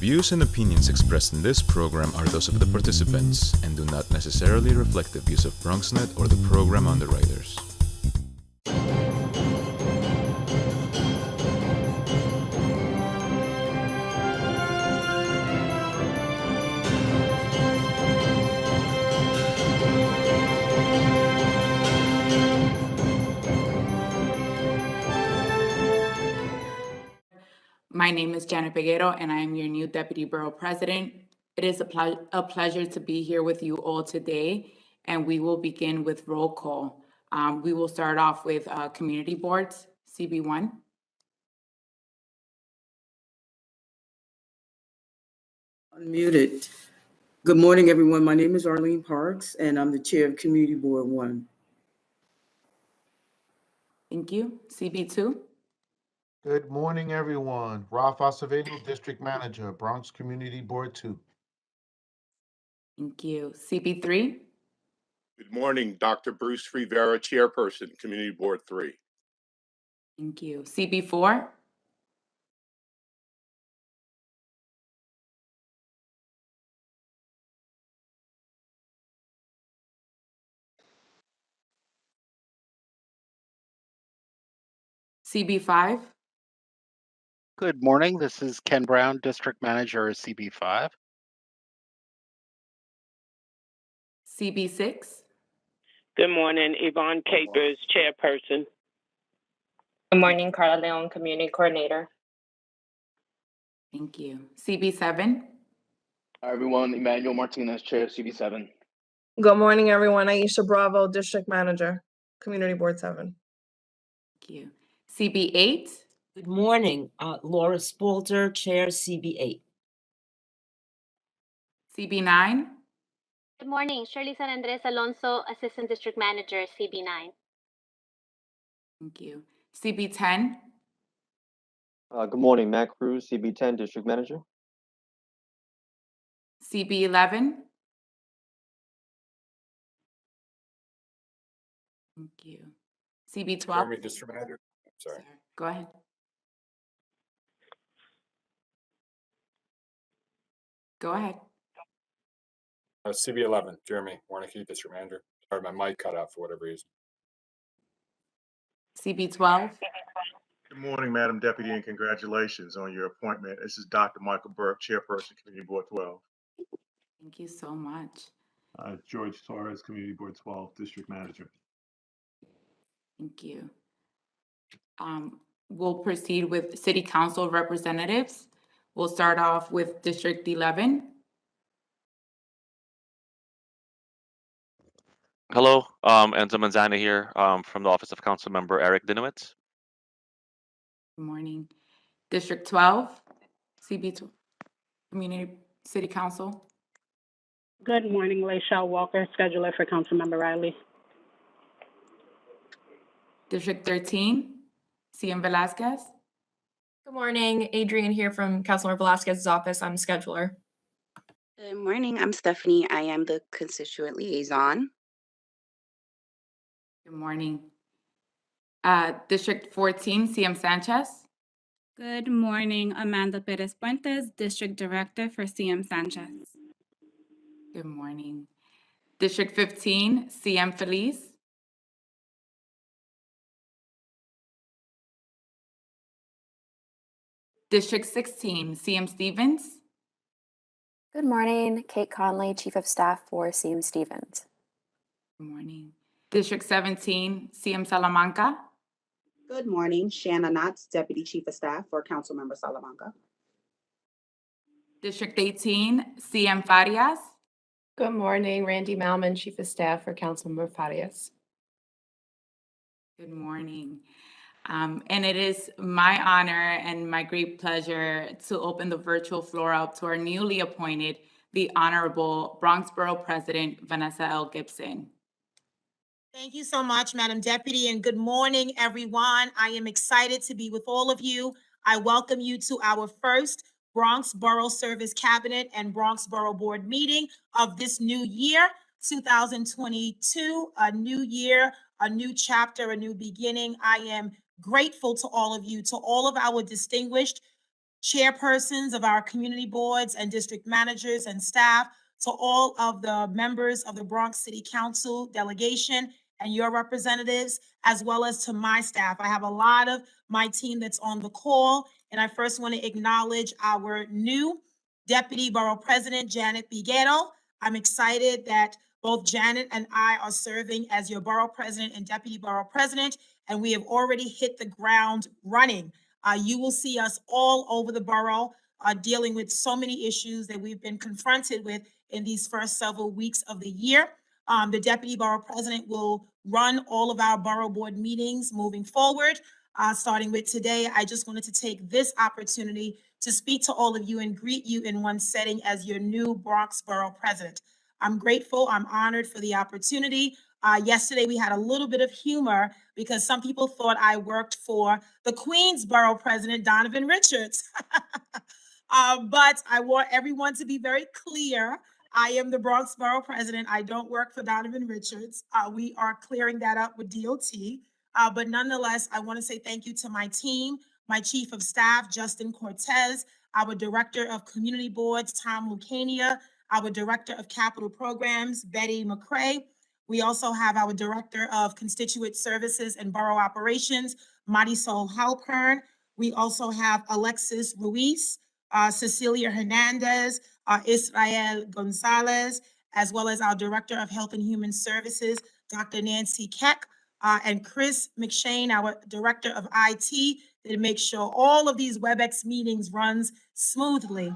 views and opinions expressed in this program are those of the participants and do not necessarily reflect the views of Bronxnet or the program underwriters. My name is Janet Peguero, and I am your new Deputy Borough President. It is a pleasure to be here with you all today, and we will begin with roll call. We will start off with community boards, CB1. Unmuted. Good morning, everyone. My name is Arlene Parks, and I'm the chair of Community Board 1. Thank you. CB2. Good morning, everyone. Ralph Acevedo, District Manager, Bronx Community Board 2. Thank you. CB3. Good morning, Dr. Bruce Rivera, Chairperson, Community Board 3. Thank you. CB4. CB5. Good morning. This is Ken Brown, District Manager of CB5. CB6. Good morning, Yvonne Capers, Chairperson. Good morning, Carla Leon, Community Coordinator. Thank you. CB7. Hi, everyone. Emmanuel Martinez, Chair of CB7. Good morning, everyone. Aisha Bravo, District Manager, Community Board 7. Thank you. CB8. Good morning, Laura Spalter, Chair CB8. CB9. Good morning, Shirley San Andres Alonso, Assistant District Manager, CB9. Thank you. CB10. Good morning, Matt Cruz, CB10 District Manager. CB11. Thank you. CB12. Jeremy, District Manager. Sorry. Go ahead. Go ahead. CB11, Jeremy Warnicki, District Manager. Sorry, my mic cut out for whatever reason. CB12. Good morning, Madam Deputy, and congratulations on your appointment. This is Dr. Michael Burke, Chairperson, Community Board 12. Thank you so much. George Torres, Community Board 12, District Manager. Thank you. We'll proceed with City Council representatives. We'll start off with District 11. Hello, Enzo Manzana here from the Office of Council Member Eric Dinowitz. Good morning. District 12, CB2, Community City Council. Good morning, Layshaw Walker, Scheduler for Councilmember Riley. District 13, CM Velasquez. Good morning, Adrienne here from Councilor Velasquez's office. I'm Scheduler. Good morning, I'm Stephanie. I am the Constituent Liaison. Good morning. District 14, CM Sanchez. Good morning, Amanda Perez Puentes, District Director for CM Sanchez. Good morning. District 15, CM Feliz. District 16, CM Stevens. Good morning, Kate Conley, Chief of Staff for CM Stevens. Good morning. District 17, CM Salamanca. Good morning, Shanna Knotts, Deputy Chief of Staff for Councilmember Salamanca. District 18, CM Farias. Good morning, Randy Malman, Chief of Staff for Councilmember Farias. Good morning. And it is my honor and my great pleasure to open the virtual floor up to our newly appointed, the Honorable Bronx Borough President, Vanessa L. Gibson. Thank you so much, Madam Deputy, and good morning, everyone. I am excited to be with all of you. I welcome you to our first Bronx Borough Service Cabinet and Bronx Borough Board meeting of this new year, 2022, a new year, a new chapter, a new beginning. I am grateful to all of you, to all of our distinguished chairpersons of our community boards and district managers and staff, to all of the members of the Bronx City Council delegation and your representatives, as well as to my staff. I have a lot of my team that's on the call, and I first want to acknowledge our new Deputy Borough President, Janet Biguero. I'm excited that both Janet and I are serving as your Borough President and Deputy Borough President, and we have already hit the ground running. You will see us all over the borough dealing with so many issues that we've been confronted with in these first several weeks of the year. The Deputy Borough President will run all of our borough board meetings moving forward. Starting with today, I just wanted to take this opportunity to speak to all of you and greet you in one setting as your new Bronx Borough President. I'm grateful, I'm honored for the opportunity. Yesterday, we had a little bit of humor because some people thought I worked for the Queens Borough President, Donovan Richards. But I want everyone to be very clear. I am the Bronx Borough President. I don't work for Donovan Richards. We are clearing that up with DOT. But nonetheless, I want to say thank you to my team, my Chief of Staff, Justin Cortez, our Director of Community Boards, Tom Lucania, our Director of Capital Programs, Betty McCrae. We also have our Director of Constituent Services and Borough Operations, Marisol Halpern. We also have Alexis Ruiz, Cecilia Hernandez, Israel Gonzalez, as well as our Director of Health and Human Services, Dr. Nancy Keck, and Chris McShane, our Director of IT, to make sure all of these WebEx meetings runs smoothly.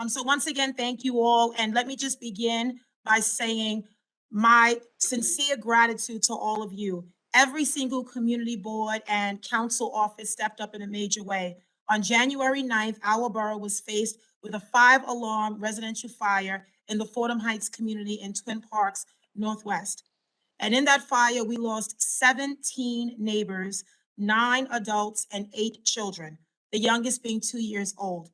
So once again, thank you all. And let me just begin by saying my sincere gratitude to all of you. Every single community board and council office stepped up in a major way. On January 9th, our borough was faced with a 5-alarm residential fire in the Fordham Heights community in Twin Parks, Northwest. And in that fire, we lost 17 neighbors, 9 adults, and 8 children, the youngest being 2 years old.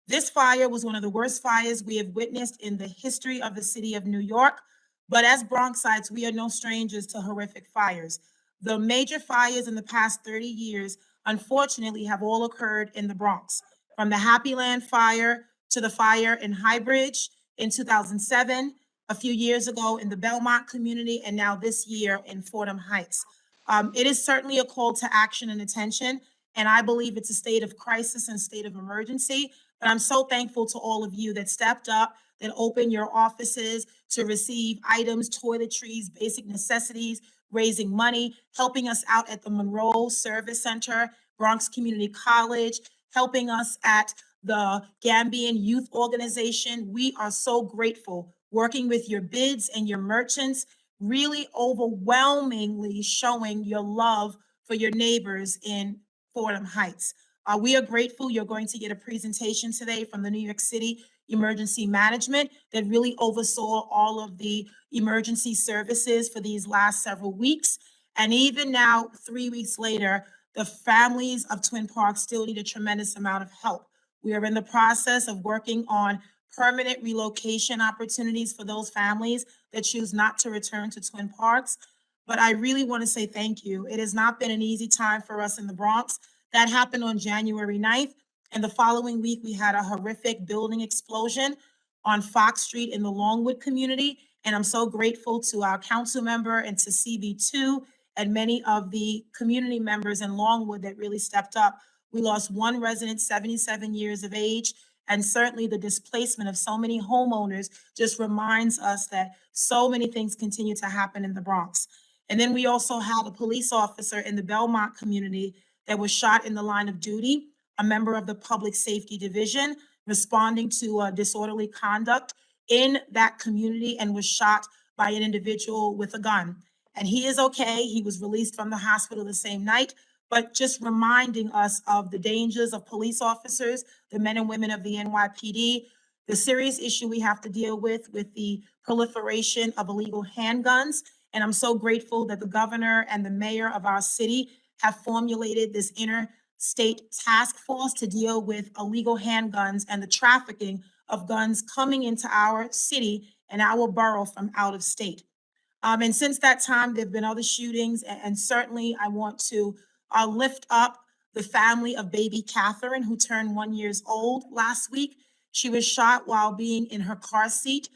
This fire was one of the worst fires we have witnessed in the history of the city of New York. But as Bronxites, we are no strangers to horrific fires. The major fires in the past 30 years, unfortunately, have all occurred in the Bronx, from the Happy Land fire to the fire in Highbridge in 2007, a few years ago in the Belmont community, and now this year in Fordham Heights. It is certainly a call to action and attention, and I believe it's a state of crisis and state of emergency. But I'm so thankful to all of you that stepped up, that opened your offices to receive items, toiletries, basic necessities, raising money, helping us out at the Monroe Service Center, Bronx Community College, helping us at the Gambian Youth Organization. We are so grateful working with your bids and your merchants, really overwhelmingly showing your love for your neighbors in Fordham Heights. We are grateful. You're going to get a presentation today from the New York City Emergency Management that really oversaw all of the emergency services for these last several weeks. And even now, 3 weeks later, the families of Twin Parks still need a tremendous amount of help. We are in the process of working on permanent relocation opportunities for those families that choose not to return to Twin Parks. But I really want to say thank you. It has not been an easy time for us in the Bronx. That happened on January 9th. And the following week, we had a horrific building explosion on Fox Street in the Longwood community. And I'm so grateful to our council member and to CB2 and many of the community members in Longwood that really stepped up. We lost one resident, 77 years of age. And certainly the displacement of so many homeowners just reminds us that so many things continue to happen in the Bronx. And then we also had a police officer in the Belmont community that was shot in the line of duty, a member of the Public Safety Division, responding to disorderly conduct in that community, and was shot by an individual with a gun. And he is okay. He was released from the hospital the same night, but just reminding us of the dangers of police officers, the men and women of the NYPD, the serious issue we have to deal with the proliferation of illegal handguns. And I'm so grateful that the governor and the mayor of our city have formulated this interstate task force to deal with illegal handguns and the trafficking of guns coming into our city and our borough from out of state. And since that time, there have been other shootings, and certainly I want to lift up the family of baby Catherine, who turned 1 year old last week. She was shot while being in her car seat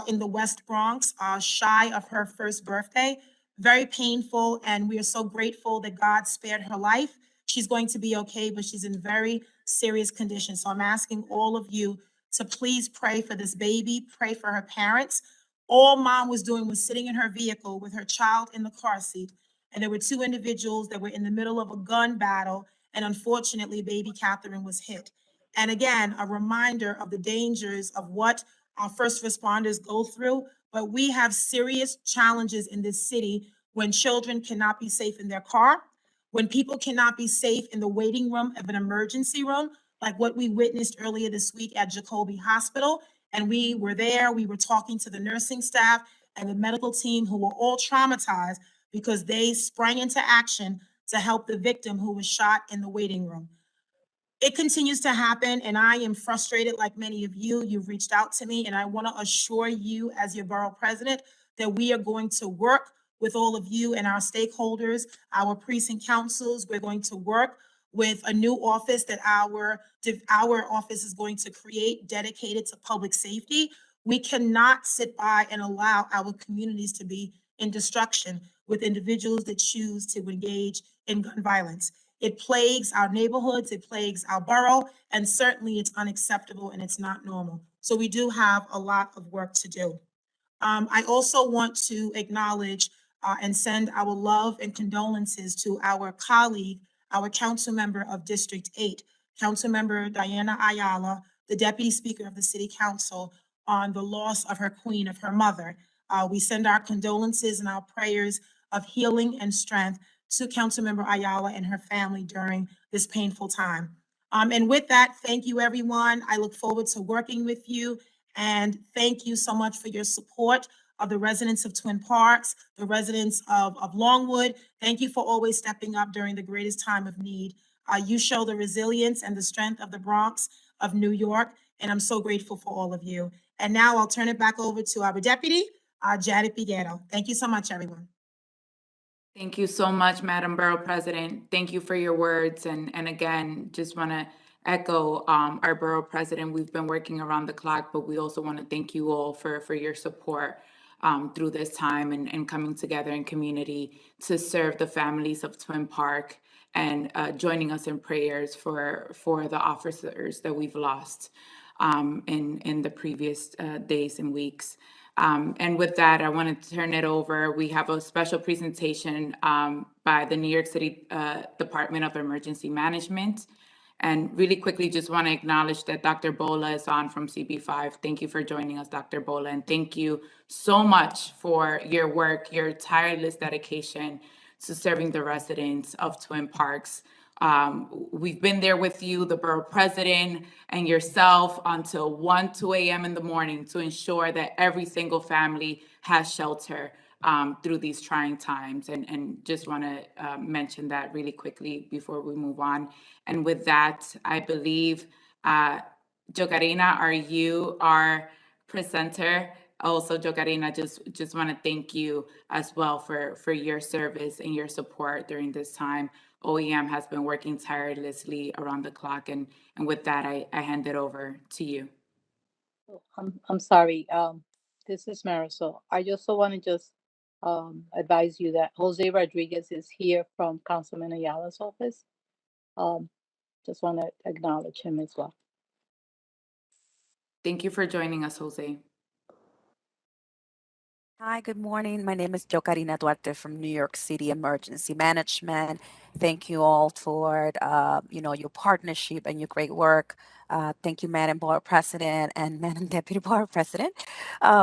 in the West Bronx, shy of her first birthday. Very painful, and we are so grateful that God spared her life. She's going to be okay, but she's in very serious condition. So I'm asking all of you to please pray for this baby, pray for her parents. All mom was doing was sitting in her vehicle with her child in the car seat. And there were two individuals that were in the middle of a gun battle. And unfortunately, baby Catherine was hit. And again, a reminder of the dangers of what our first responders go through. But we have serious challenges in this city when children cannot be safe in their car, when people cannot be safe in the waiting room of an emergency room, like what we witnessed earlier this week at Jacoby Hospital. And we were there, we were talking to the nursing staff and the medical team who were all traumatized because they sprang into action to help the victim who was shot in the waiting room. It continues to happen, and I am frustrated like many of you. You've reached out to me, and I want to assure you as your borough president that we are going to work with all of you and our stakeholders, our precinct councils. We're going to work with a new office that our office is going to create dedicated to public safety. We cannot sit by and allow our communities to be in destruction with individuals that choose to engage in gun violence. It plagues our neighborhoods, it plagues our borough, and certainly it's unacceptable and it's not normal. So we do have a lot of work to do. I also want to acknowledge and send our love and condolences to our colleague, our council member of District 8, Councilmember Diana Ayala, the Deputy Speaker of the City Council, on the loss of her queen, of her mother. We send our condolences and our prayers of healing and strength to Councilmember Ayala and her family during this painful time. And with that, thank you, everyone. I look forward to working with you. And thank you so much for your support of the residents of Twin Parks, the residents of Longwood. Thank you for always stepping up during the greatest time of need. You show the resilience and the strength of the Bronx, of New York, and I'm so grateful for all of you. And now I'll turn it back over to our deputy, Janet Figueroa. Thank you so much, everyone. Thank you so much, Madam Borough President. Thank you for your words. And again, just want to echo our Borough President. We've been working around the clock, but we also want to thank you all for your support through this time and coming together in community to serve the families of Twin Park and joining us in prayers for the officers that we've lost in the previous days and weeks. And with that, I want to turn it over. We have a special presentation by the New York City Department of Emergency Management. And really quickly, just want to acknowledge that Dr. Bola is on from CB5. Thank you for joining us, Dr. Bola. And thank you so much for your work, your tireless dedication to serving the residents of Twin Parks. We've been there with you, the borough president and yourself, until 2 a.m. in the morning to ensure that every single family has shelter through these trying times. And just want to mention that really quickly before we move on. And with that, I believe, Jokarina, are you our presenter? Also, Jokarina, just want to thank you as well for your service and your support during this time. OEM has been working tirelessly around the clock, and with that, I hand it over to you. I'm sorry. This is Marisol. I just want to advise you that Jose Rodriguez is here from Councilman Ayala's office. Just want to acknowledge him as well. Thank you for joining us, Jose. Hi, good morning. My name is Jokarina Duarte from New York City Emergency Management. Thank you all for your partnership and your great work. Thank you, Madam Board President and Madam Deputy Board President,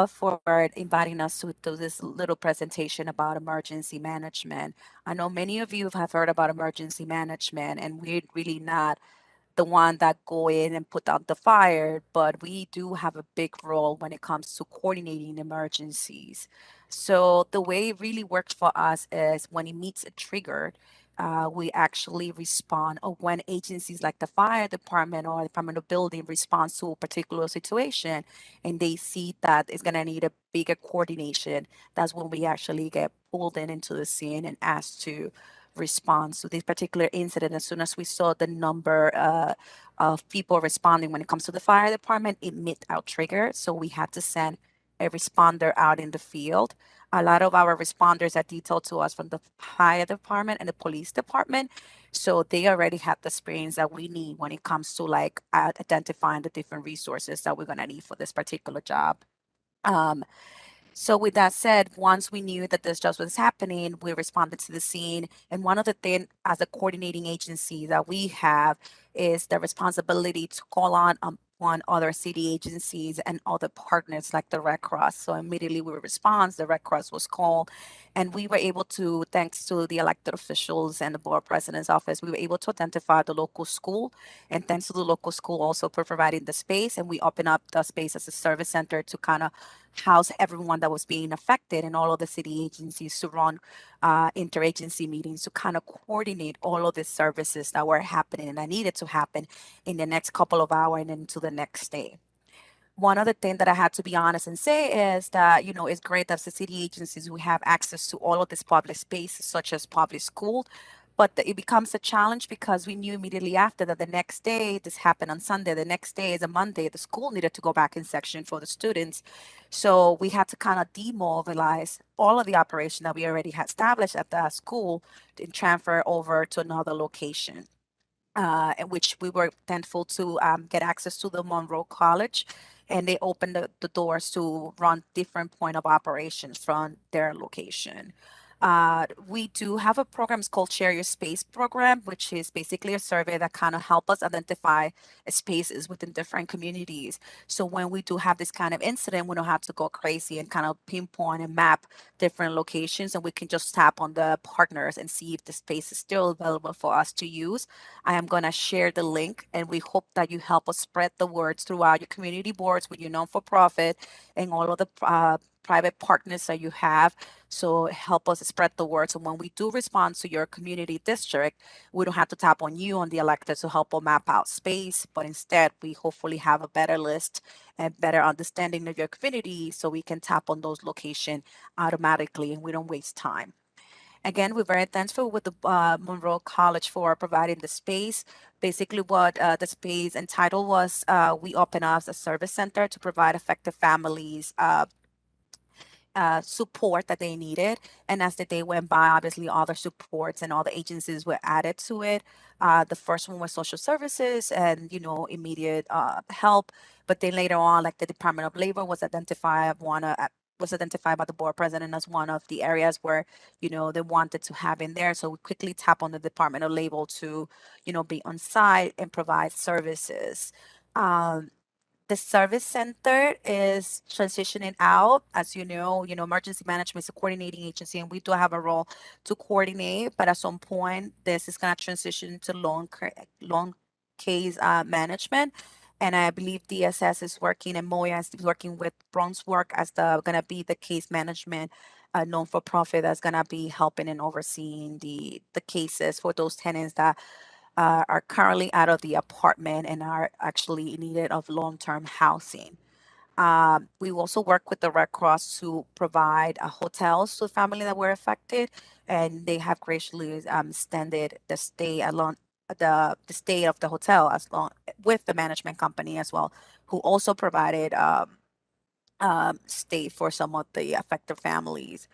for inviting us to do this little presentation about emergency management. I know many of you have heard about emergency management, and we're really not the one that go in and put out the fire, but we do have a big role when it comes to coordinating emergencies. So the way it really works for us is when it meets a trigger, we actually respond, or when agencies like the fire department or department of building responds to a particular situation and they see that it's going to need a bigger coordination, that's when we actually get pulled into the scene and asked to response to this particular incident. As soon as we saw the number of people responding when it comes to the fire department, it met our trigger. So we had to send a responder out in the field. A lot of our responders are detailed to us from the fire department and the police department. So they already have the experience that we need when it comes to like identifying the different resources that we're gonna need for this particular job. So with that said, once we knew that this just was happening, we responded to the scene. And one of the things as a coordinating agency that we have is the responsibility to call on other city agencies and other partners like the Red Cross. So immediately we respond, the Red Cross was called, and we were able to, thanks to the elected officials and the board president's office, we were able to identify the local school. And thanks to the local school also for providing the space, and we open up the space as a service center to kind of house everyone that was being affected, and all of the city agencies to run interagency meetings to kind of coordinate all of the services that were happening and that needed to happen in the next couple of hours and into the next day. One other thing that I had to be honest and say is that, you know, it's great that the city agencies, we have access to all of this public spaces, such as public school, but it becomes a challenge because we knew immediately after that the next day, this happened on Sunday, the next day is a Monday, the school needed to go back in section for the students. So we had to kind of demobilize all of the operation that we already had established at the school and transfer over to another location. In which we were thankful to get access to the Monroe College, and they opened the doors to run different point of operations from their location. We do have a program, it's called Share Your Space program, which is basically a survey that kind of help us identify spaces within different communities. So when we do have this kind of incident, we don't have to go crazy and kind of pinpoint and map different locations, and we can just tap on the partners and see if the space is still available for us to use. I am going to share the link, and we hope that you help us spread the words throughout your community boards with your non-for-profit and all of the private partners that you have. So help us spread the word. So when we do respond to your community district, we don't have to tap on you on the elected to help us map out space, but instead we hopefully have a better list and better understanding of your community so we can tap on those locations automatically and we don't waste time. Again, we're very thankful with the Monroe College for providing the space. Basically, what the space entitled was, we open up a service center to provide affected families support that they needed. And as the day went by, obviously other supports and all the agencies were added to it. The first one was social services and, you know, immediate help. But then later on, like the Department of Labor was identified was identified by the board president as one of the areas where, you know, they wanted to have in there. So we quickly tap on the Department of Labor to, you know, be on site and provide services. The service center is transitioning out. As you know, emergency management is a coordinating agency, and we do have a role to coordinate. But at some point, this is going to transition to long case management. And I believe DSS is working, and Moya is working with Bronx Work as the going to be the case management non for profit that's going to be helping and overseeing the cases for those tenants that are currently out of the apartment and are actually in need of long-term housing. We also work with the Red Cross to provide hotels to the family that were affected, and they have graciously extended the stay along the stay of the hotel as long with the management company as well, who also provided stay for some of the affected families.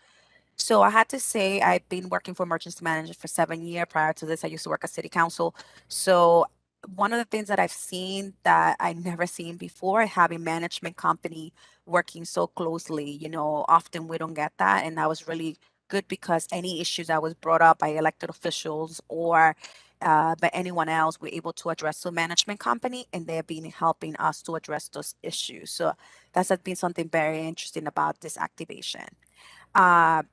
So I had to say I've been working for emergency manager for 7 years. Prior to this, I used to work at city council. So one of the things that I've seen that I never seen before, having management company working so closely, you know, often we don't get that. And that was really good because any issues that was brought up by elected officials or by anyone else, we're able to address the management company, and they've been helping us to address those issues. So that's has been something very interesting about this activation. Uh,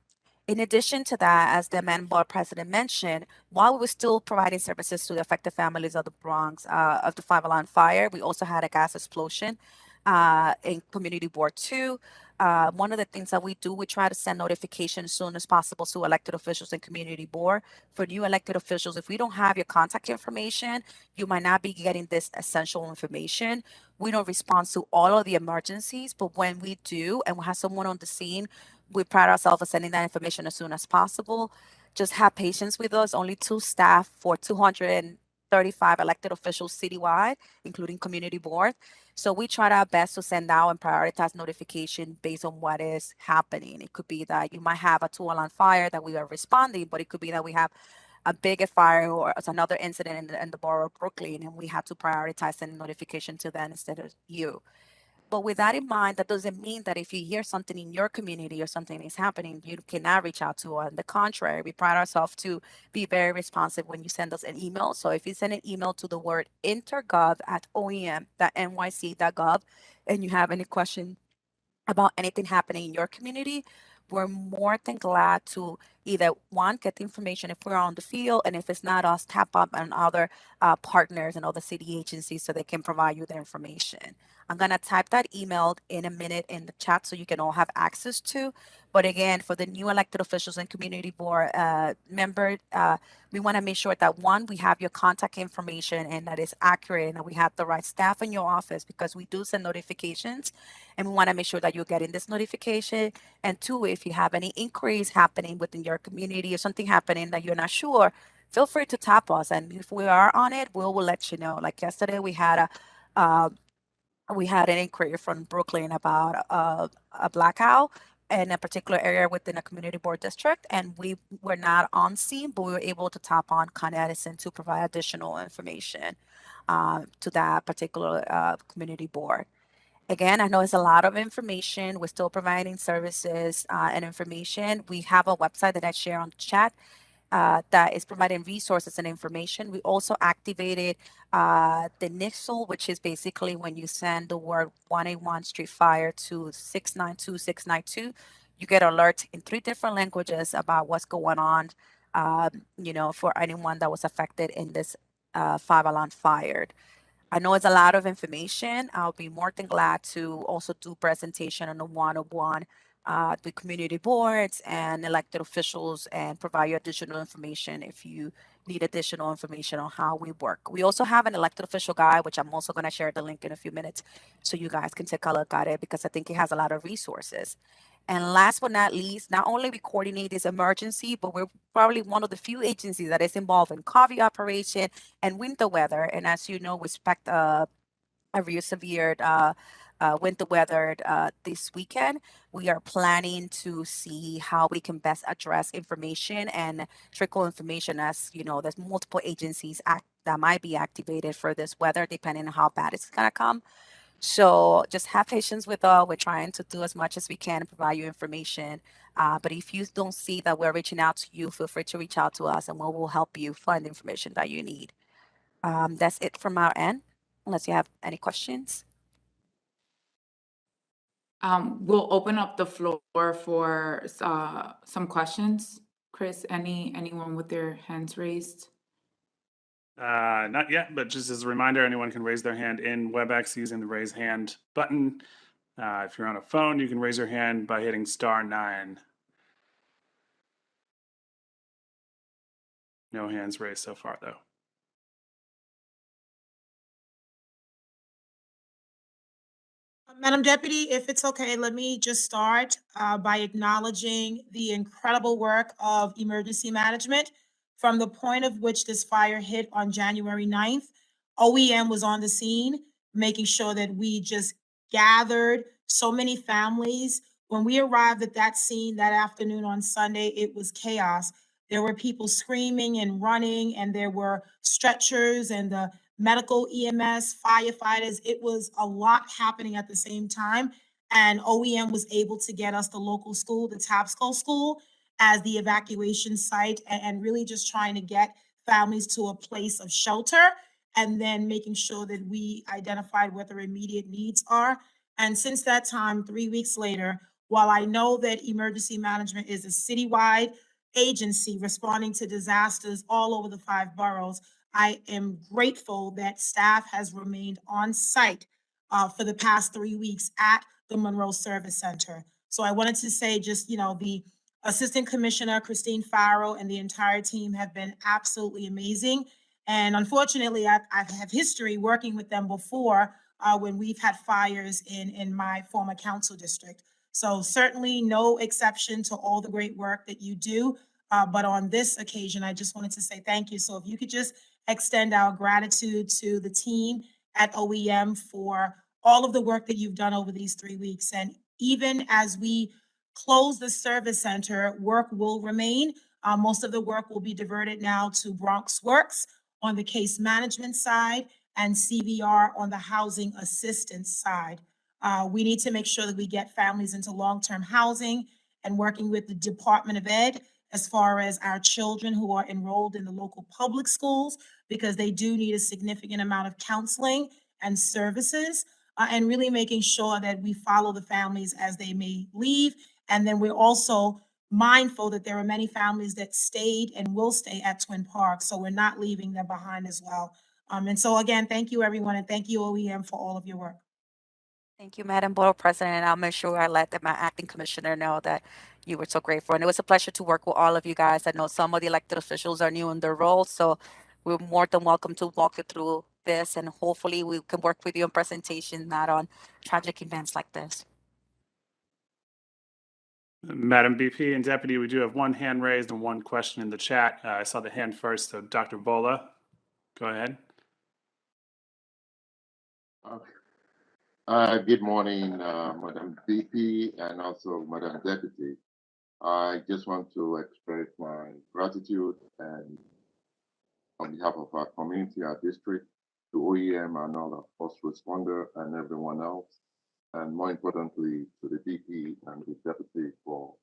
in addition to that, as the man board president mentioned, while we were still providing services to the affected families of the Bronx, of the 5-alarm fire, we also had a gas explosion in Community Board 2. One of the things that we do, we try to send notifications as soon as possible to elected officials and community board. For new elected officials, if we don't have your contact information, you might not be getting this essential information. We don't respond to all of the emergencies, but when we do and we have someone on the scene, we pride ourselves on sending that information as soon as possible. just have patience with us. Only 2 staff for 235 elected officials citywide, including community board. So we tried our best to send out and prioritize notification based on what is happening. It could be that you might have a 2-alarm fire that we are responding, but it could be that we have a bigger fire or another incident in the borough of Brooklyn, and we have to prioritize sending notification to them instead of you. But with that in mind, that doesn't mean that if you hear something in your community or something is happening, you cannot reach out to us. On the contrary, we pride ourselves to be very responsive when you send us an email. So if you send an email to the word intergov@oem.nyc.gov and you have any question about anything happening in your community, we're more than glad to either one, get the information if we're on the field, and if it's not us, tap up on other partners and other city agencies so they can provide you the information. I'm gonna type that email in a minute in the chat so you can all have access to. But again, for the new elected officials and community board members, we want to make sure that one, we have your contact information and that is accurate and that we have the right staff in your office because we do send notifications and we want to make sure that you're getting this notification. And two, if you have any inquiries happening within your community or something happening that you're not sure, feel free to tap us. And if we are on it, we will let you know. Like yesterday, we had an inquiry from Brooklyn about a blackout in a particular area within a community board district, and we were not on scene, but we were able to tap on Con Edison to provide additional information to that particular community board. Again, I know it's a lot of information. We're still providing services and information. We have a website that I share on chat that is providing resources and information. We also activated the NIXL, which is basically when you send the word 181 Street Fire to 692-692, you get alerts in 3 different languages about what's going on, for anyone that was affected in this 5-alarm fire. I know it's a lot of information. I'll be more than glad to also do presentation on a one-on-one with community boards and elected officials and provide you additional information if you need additional information on how we work. We also have an elected official guide, which I'm also going to share the link in a few minutes so you guys can take a look at it because I think it has a lot of resources. And last but not least, not only we coordinate this emergency, but we're probably one of the few agencies that is involved in coffee operation and winter weather. And as you know, we expect a real severe winter weather this weekend. We are planning to see how we can best address information and trickle information as, there's multiple agencies that might be activated for this weather, depending on how bad it's going to come. So just have patience with us. We're trying to do as much as we can and provide you information. But if you don't see that we're reaching out to you, feel free to reach out to us and we will help you find the information that you need. That's it from our end, unless you have any questions. We'll open up the floor for some questions. Chris, anyone with their hands raised? Not yet, but just as a reminder, anyone can raise their hand in WebEx using the raise hand button. If you're on a phone, you can raise your hand by hitting *9. No hands raised so far, though. Madam Deputy, if it's okay, let me just start by acknowledging the incredible work of emergency management. From the point of which this fire hit on January 9th, OEM was on the scene, making sure that we just gathered so many families. When we arrived at that scene that afternoon on Sunday, it was chaos. There were people screaming and running, and there were stretchers and the medical EMS, firefighters. It was a lot happening at the same time. And OEM was able to get us the local school, the Tapsco School, as the evacuation site, and really just trying to get families to a place of shelter and then making sure that we identified what their immediate needs are. And since that time, 3 weeks later, while I know that emergency management is a citywide agency responding to disasters all over the 5 boroughs, I am grateful that staff has remained on site for the past 3 weeks at the Monroe Service Center. So I wanted to say just, the Assistant Commissioner, Christine Farrow, and the entire team have been absolutely amazing. And unfortunately, I have history working with them before when we've had fires in my former council district. So certainly no exception to all the great work that you do. But on this occasion, I just wanted to say thank you. So if you could just extend our gratitude to the team at OEM for all of the work that you've done over these 3 weeks. And even as we close the service center, work will remain. Most of the work will be diverted now to Bronx Works on the case management side and CVR on the housing assistance side. We need to make sure that we get families into long-term housing and working with the Department of Ed as far as our children who are enrolled in the local public schools, because they do need a significant amount of counseling and services, and really making sure that we follow the families as they may leave. And then we're also mindful that there are many families that stayed and will stay at Twin Park, so we're not leaving them behind as well. And so again, thank you, everyone, and thank you, OEM, for all of your work. Thank you, Madam Borough President. I'll make sure I let my acting commissioner know that you were so grateful. And it was a pleasure to work with all of you guys. I know some of the elected officials are new in their roles, so we're more than welcome to walk you through this. And hopefully we can work with you on presentation, not on tragic events like this. Madam BP and Deputy, we do have one hand raised and one question in the chat. I saw the hand first, so Dr. Vola, go ahead. Good morning, Madam VP and also Madam Deputy. I just want to express my gratitude and on behalf of our community, our district, to OEM and all the first responder and everyone else, and more importantly, to the VP and the Deputy for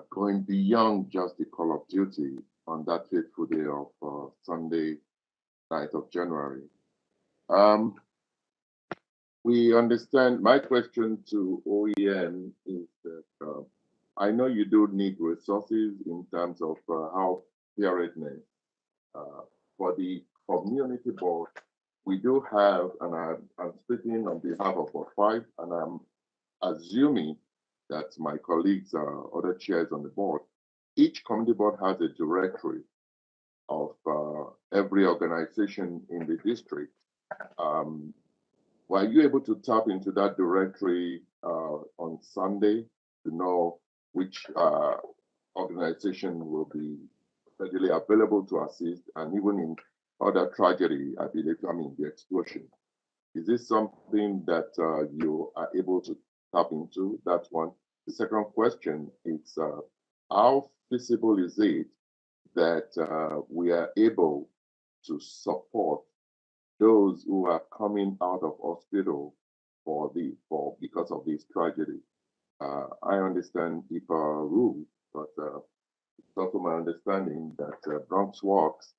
going beyond just the call of duty on that fateful day of Sunday, 9th of January. We understand. My question to OEM is that I know you do need resources in terms of how preparedness for the community board. We do have, and I'm speaking on behalf of Board 5, and I'm assuming that my colleagues are other chairs on the board. Each community board has a directory of every organization in the district. Were you able to tap into that directory on Sunday to know which organization will be readily available to assist, and even in other tragedy, I believe, the explosion? Is this something that you are able to tap into? That's one. The second question is, how feasible is it that we are able to support those who are coming out of hospital because of this tragedy? I understand HIPAA rules, but it's also my understanding that Bronx Works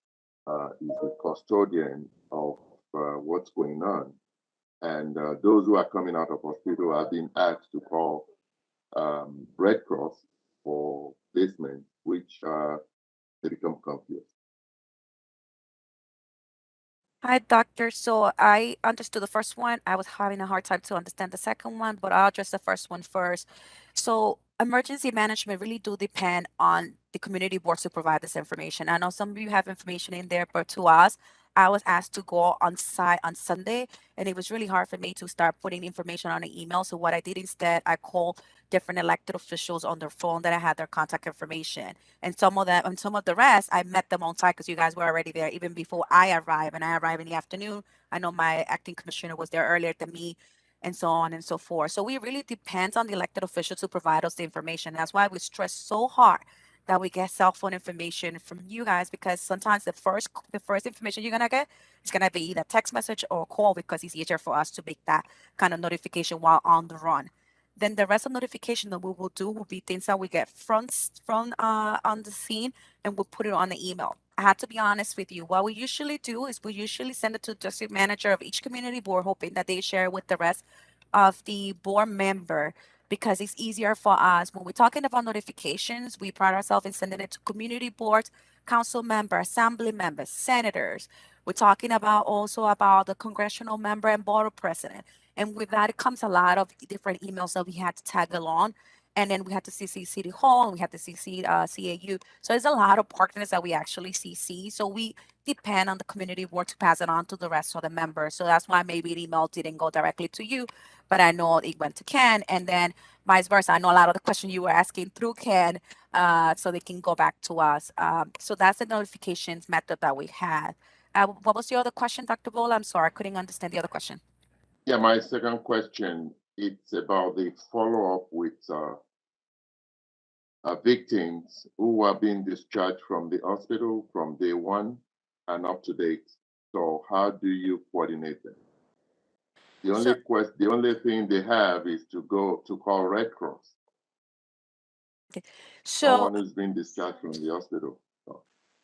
is the custodian of what's going on, and those who are coming out of hospital have been asked to call Red Cross for placement, which they become confused. Hi, doctor. So I understood the first one. I was having a hard time to understand the second one, but I'll address the first one first. So emergency management really do depend on the community boards to provide this information. I know some of you have information in there, but to us, I was asked to go on site on Sunday, and it was really hard for me to start putting information on an email. So what I did instead, I called different elected officials on their phone that I had their contact information. And some of them, and some of the rest, I met them on site because you guys were already there even before I arrived. And I arrived in the afternoon. I know my acting commissioner was there earlier than me, and so on and so forth. So we really depends on the elected officials to provide us the information. That's why we stress so hard that we get cell phone information from you guys, because sometimes the first information you're gonna get is gonna be either text message or call, because it's easier for us to make that kind of notification while on the run. Then the rest of notification that we will do will be things that we get from on the scene, and we'll put it on the email. I have to be honest with you. What we usually do is we usually send it to the district manager of each community board, hoping that they share it with the rest of the board member, because it's easier for us. When we're talking about notifications, we pride ourselves in sending it to community boards, council members, assembly members, senators. We're talking about also about the congressional member and borough president. And with that, it comes a lot of different emails that we had to tag along. And then we had to CC City Hall, and we had to CC CAU. So there's a lot of partners that we actually CC. So we depend on the community board to pass it on to the rest of the members. So that's why maybe the email didn't go directly to you, but I know it went to Ken, and then vice versa. I know a lot of the questions you were asking through Ken, so they can go back to us. So that's the notifications method that we had. What was your other question, Dr. Bola? I'm sorry, I couldn't understand the other question. Yeah, my second question, it's about the follow-up with victims who are being discharged from the hospital from day one and up to date. So how do you coordinate them? The only thing they have is to go to call Red Cross. So Someone who's been discharged from the hospital.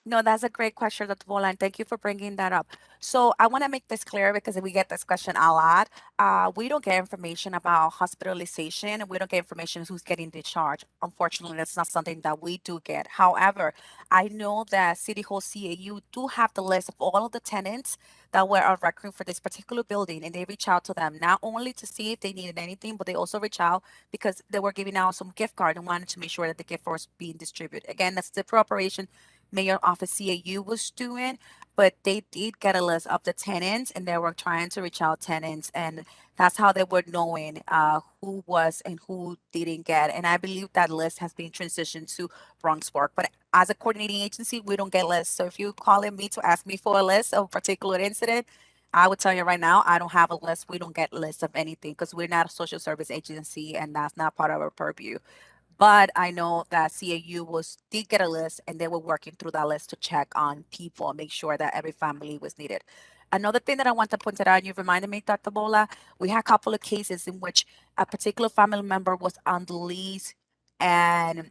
no, that's a great question, Dr. Bola, and thank you for bringing that up. So I want to make this clear because we get this question a lot. We don't get information about hospitalization. We don't get information who's getting discharged. Unfortunately, that's not something that we do get. However, I know that City Hall CAU do have the list of all of the tenants that were on record for this particular building, and they reach out to them not only to see if they needed anything, but they also reach out because they were giving out some gift card and wanted to make sure that the gift was being distributed. Again, that's the operation Mayor Office CAU was doing, but they did get a list of the tenants and they were trying to reach out tenants, and that's how they were knowing who was and who didn't get. And I believe that list has been transitioned to Bronx Work. But as a coordinating agency, we don't get lists. So if you calling me to ask me for a list of a particular incident, I would tell you right now, I don't have a list. We don't get lists of anything because we're not a social service agency and that's not part of our purview. But I know that CAU did get a list and they were working through that list to check on people and make sure that every family was needed. Another thing that I want to point out, and you reminded me, Dr. Bola, we had a couple of cases in which a particular family member was on the lease and,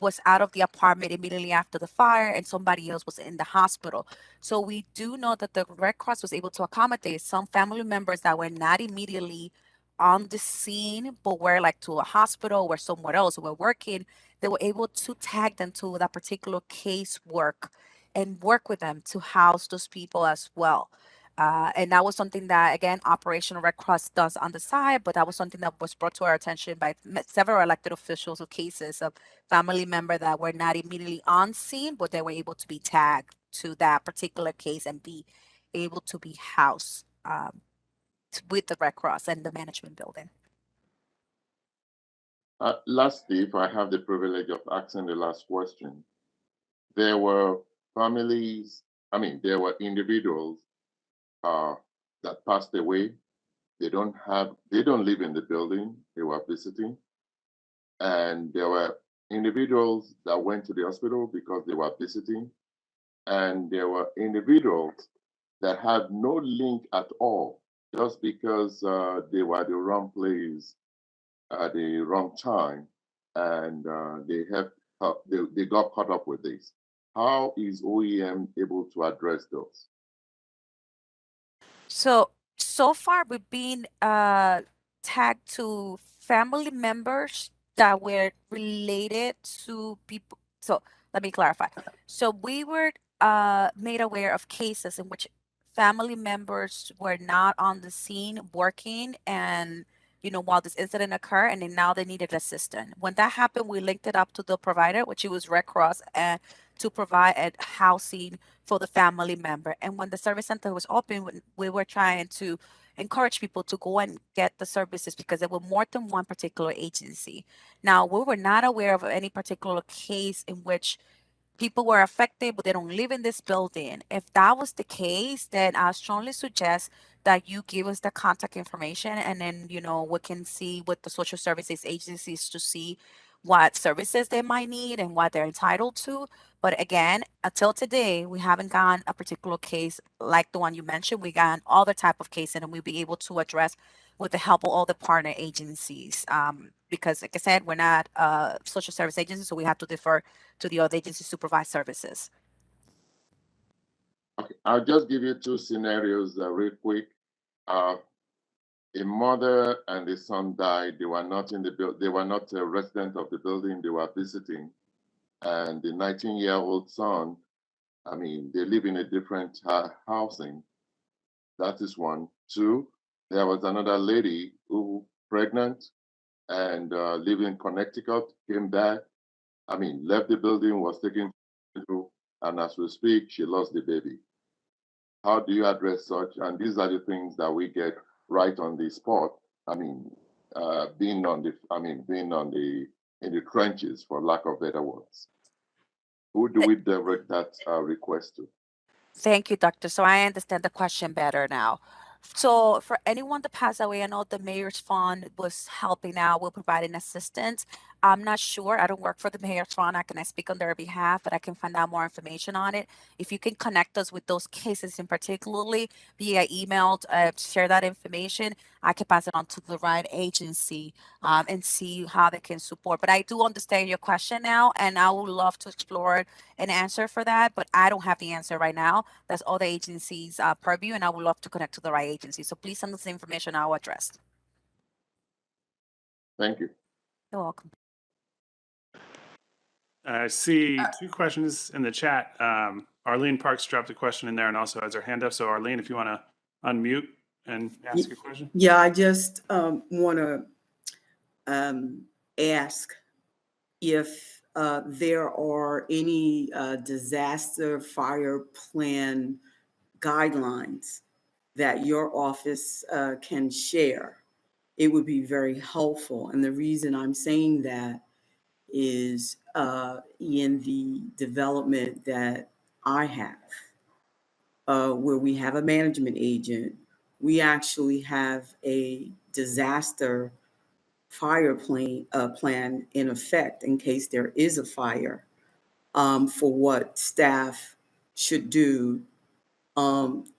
was out of the apartment immediately after the fire and somebody else was in the hospital. So we do know that the Red Cross was able to accommodate some family members that were not immediately on the scene, but were like to a hospital or somewhere else, were working, they were able to tag them to that particular case work and work with them to house those people as well. And that was something that, again, Operational Red Cross does on the side, but that was something that was brought to our attention by several elected officials of cases of family member that were not immediately on scene, but they were able to be tagged to that particular case and be able to be housed with the Red Cross and the management building. Lastly, if I have the privilege of asking the last question, there were there were individuals that passed away. They don't live in the building, they were visiting. And there were individuals that went to the hospital because they were visiting. And there were individuals that had no link at all, just because they were at the wrong place at the wrong time, and they got caught up with this. How is OEM able to address those? So far we've been tagged to family members that were related to people. So let me clarify. So we were made aware of cases in which family members were not on the scene working, and while this incident occurred, and then now they needed assistance. When that happened, we linked it up to the provider, which it was Red Cross, and to provide housing for the family member. And when the service center was open, we were trying to encourage people to go and get the services because there were more than one particular agency. Now, we were not aware of any particular case in which people were affected, but they don't live in this building. If that was the case, then I strongly suggest that you give us the contact information, and then, we can see with the social services agencies to see what services they might need and what they're entitled to. But again, until today, we haven't gotten a particular case like the one you mentioned. We got other type of cases, and we'll be able to address with the help of all the partner agencies. Because like I said, we're not social service agencies, so we have to defer to the other agencies to provide services. Okay, I'll just give you two scenarios real quick. A mother and a son died. They were not in the building. They were not a resident of the building. They were visiting. And the 19-year-old son, they live in a different housing. That is one. Two, there was another lady who pregnant, and lived in Connecticut, came back. Left the building, was taken to, and as we speak, she lost the baby. How do you address such? And these are the things that we get right on the spot. Being in the trenches, for lack of better words. Who do we direct that request to? Thank you, doctor. So I understand the question better now. So for anyone that passed away, I know the mayor's fund was helping out with providing assistance. I'm not sure. I don't work for the mayor's fund. I cannot speak on their behalf, but I can find out more information on it. If you can connect us with those cases in particularly via email, share that information, I can pass it on to the right agency and see how they can support. But I do understand your question now, and I would love to explore an answer for that, but I don't have the answer right now. That's all the agencies' purview, and I would love to connect to the right agency. So please send us the information I will address. Thank you. You're welcome. I see two questions in the chat. Arlene Parks dropped a question in there and also has her hand up. So Arlene, if you want to unmute and ask your question. Yeah, I just want to ask if there are any disaster fire plan guidelines that your office can share. It would be very helpful. And the reason I'm saying that is in the development that I have, where we have a management agent, we actually have a disaster fire plan in effect in case there is a fire, for what staff should do,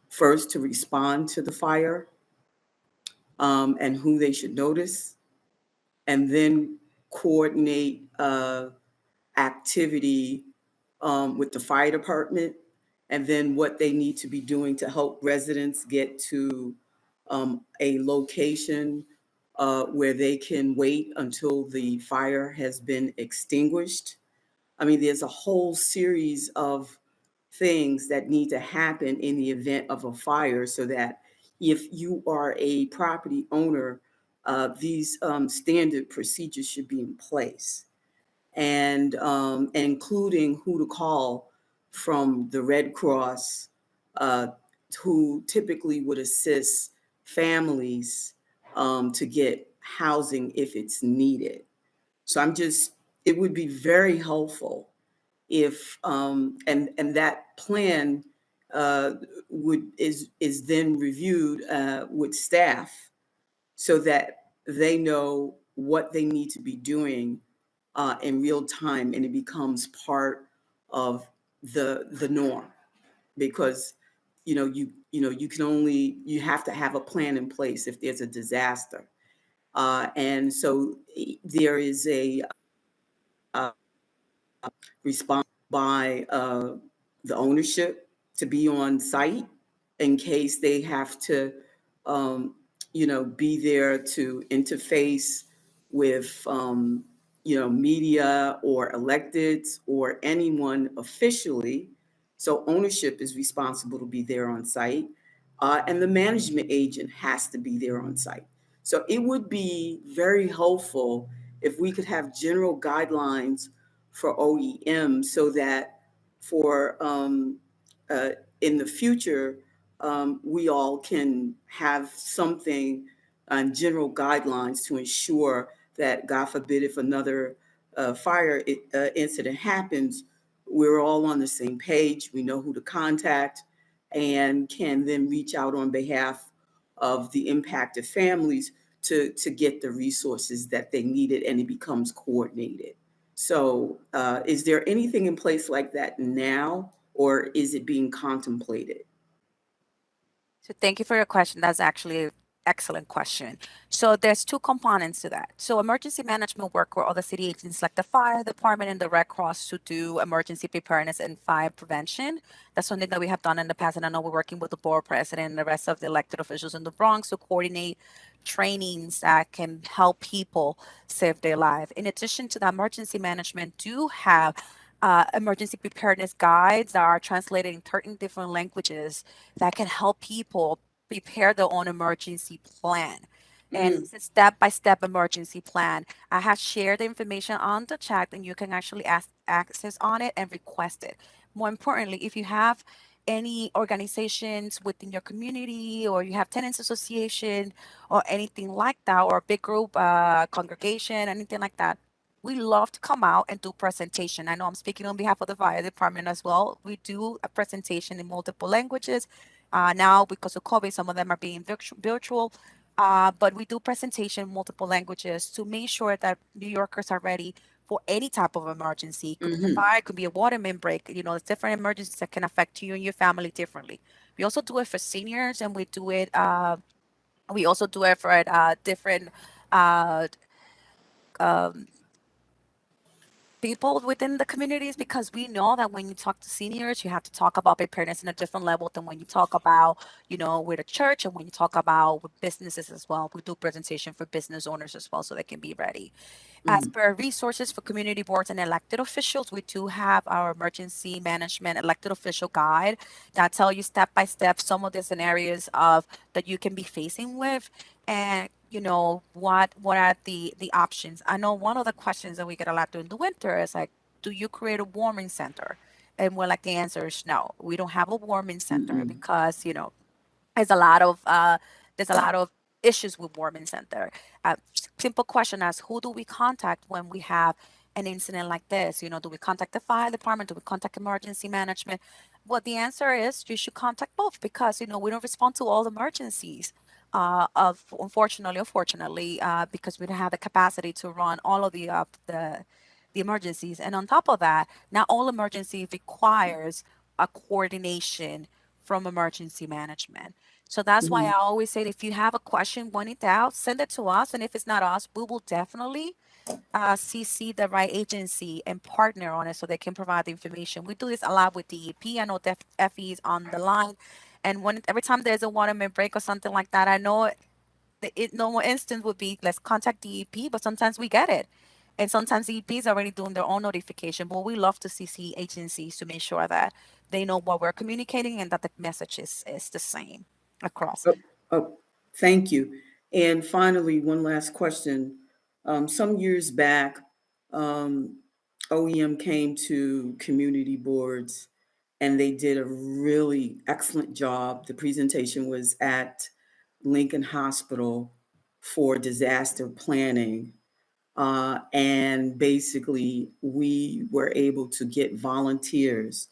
first to respond to the fire, and who they should notice, and then coordinate activity with the fire department, and then what they need to be doing to help residents get to a location where they can wait until the fire has been extinguished. There's a whole series of things that need to happen in the event of a fire so that if you are a property owner, these standard procedures should be in place, and including who to call from the Red Cross, who typically would assist families to get housing if it's needed. So it would be very helpful if, and that plan is then reviewed with staff so that they know what they need to be doing in real time, and it becomes part of the norm, because you have to have a plan in place if there's a disaster, and so there is a response by the ownership to be on site in case they have to be there to interface with media or electeds or anyone officially. So ownership is responsible to be there on site, and the management agent has to be there on site. So it would be very helpful if we could have general guidelines for OEM so that for in the future, we all can have something on general guidelines to ensure that, God forbid, if another fire incident happens, we're all on the same page. We know who to contact and can then reach out on behalf of the impacted families to get the resources that they needed, and it becomes coordinated. So is there anything in place like that now, or is it being contemplated? So thank you for your question. That's actually an excellent question. So there's two components to that. So emergency management work where all the city agencies like the fire department and the Red Cross to do emergency preparedness and fire prevention. That's something that we have done in the past. And I know we're working with the borough president and the rest of the elected officials in the Bronx to coordinate trainings that can help people save their life. In addition to that, emergency management do have emergency preparedness guides that are translated in 13 different languages that can help people prepare their own emergency plan. and it's a step-by-step emergency plan. I have shared the information on the chat, and you can actually access on it and request it. More importantly, if you have any organizations within your community, or you have tenants association or anything like that, or a big group congregation, anything like that, we love to come out and do presentation. I know I'm speaking on behalf of the fire department as well. We do a presentation in multiple languages. Now, because of COVID, some of them are being virtual, but we do presentation in multiple languages to make sure that New Yorkers are ready for any type of emergency. It could be a fire, it could be a water main break. You know, there's different emergencies that can affect you and your family differently. We also do it for seniors, and we do it. We also do it for different uh, um, people within the communities, because we know that when you talk to seniors, you have to talk about preparedness in a different level than when you talk about, you know, with a church, and when you talk about with businesses as well. We do presentation for business owners as well, so they can be ready. As per resources for community boards and elected officials, we do have our emergency management elected official guide that tell you step by step some of the scenarios of that you can be facing with, and you know what are the options. I know one of the questions that we get a lot during the winter is like, do you create a warming center? And we're like, the answer is no. We don't have a warming center because you know there's a lot of issues with warming center. Simple question as who do we contact when we have an incident like this? You know, do we contact the fire department? Do we contact emergency management? Well, the answer is you should contact both, because you know we don't respond to all emergencies. Of unfortunately, because we don't have the capacity to run all of the emergencies. And on top of that, not all emergency requires a coordination from emergency management. So that's why I always say, if you have a question, point it out, send it to us. And if it's not us, we will definitely CC the right agency and partner on it so they can provide the information. We do this a lot with DEP. I know FE is on the line. And every time there's a water main break or something like that, I know the normal instance would be, let's contact DEP, but sometimes we get it. And sometimes DEP is already doing their own notification, but we love to CC agencies to make sure that they know what we're communicating and that the message is the same across. Thank you. And finally, one last question. Some years back, OEM came to community boards and they did a really excellent job. The presentation was at Lincoln Hospital for disaster planning. And basically, we were able to get volunteers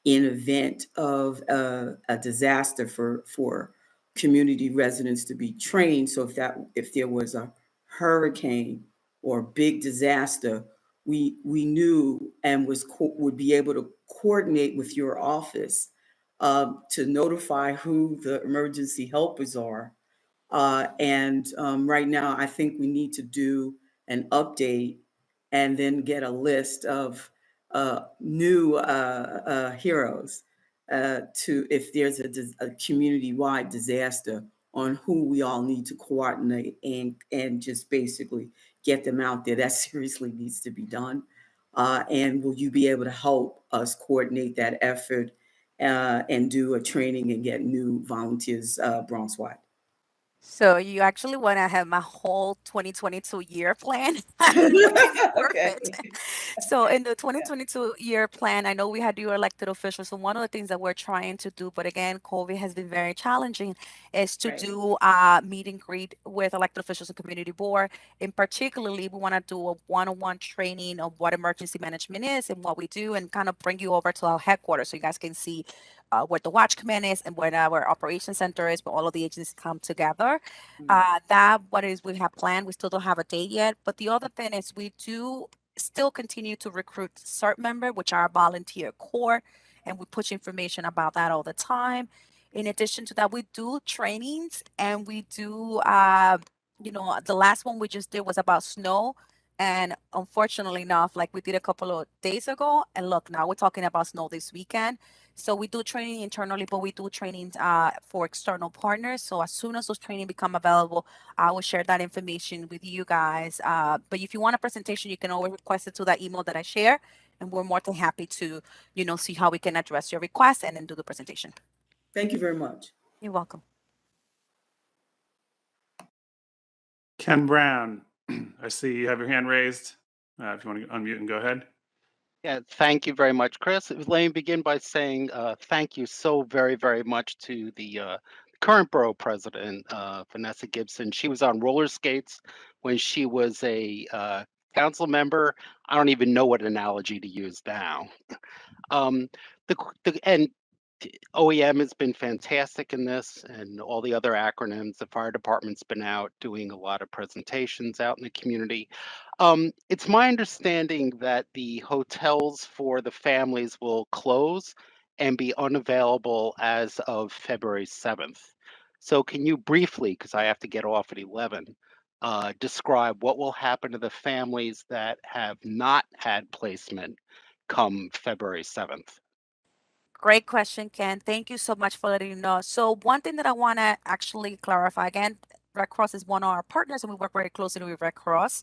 in event of a disaster for community residents to be trained. So if there was a hurricane or big disaster, we knew and would be able to coordinate with your office to notify who the emergency helpers are. And right now, I think we need to do an update and then get a list of new heroes to if there's a community-wide disaster, on who we all need to coordinate and just basically get them out there. That seriously needs to be done. And will you be able to help us coordinate that effort and do a training and get new volunteers Bronx-wide? So you actually want to have my whole 2022 year plan, which is perfect. So in the 2022 year plan, I know we had your elected officials. So one of the things that we're trying to do, but again, COVID has been very challenging, is to do meet and greet with elected officials and community board. In particularly, we want to do a one-on-one training of what emergency management is and what we do, and kind of bring you over to our headquarters so you guys can see where the watch command is and where our operation center is, where all of the agencies come together. That what is we have planned. We still don't have a date yet. But the other thing is we do still continue to recruit CERT member, which are our volunteer core, and we push information about that all the time. In addition to that, we do trainings and we do, the last one we just did was about snow. And unfortunately enough, like we did a couple of days ago, and look, now we're talking about snow this weekend. So we do training internally, but we do trainings for external partners. So as soon as those training become available, I will share that information with you guys. But if you want a presentation, you can always request it to that email that I share, and we're more than happy to, see how we can address your request and then do the presentation. Thank you very much. You're welcome. Ken Brown, I see you have your hand raised. If you want to unmute and go ahead. Yeah, thank you very much, Chris. Let me begin by saying thank you so very, very much to the current borough president, Vanessa Gibson. She was on roller skates when she was a council member. I don't even know what analogy to use now. Um, and OEM has been fantastic in this, and all the other acronyms. The fire department's been out doing a lot of presentations out in the community. It's my understanding that the hotels for the families will close and be unavailable as of February 7th. So can you briefly, because I have to get off at 11, describe what will happen to the families that have not had placement come February 7th? Great question, Ken. Thank you so much for letting me know. So one thing that I want to actually clarify again, Red Cross is one of our partners, and we work very closely with Red Cross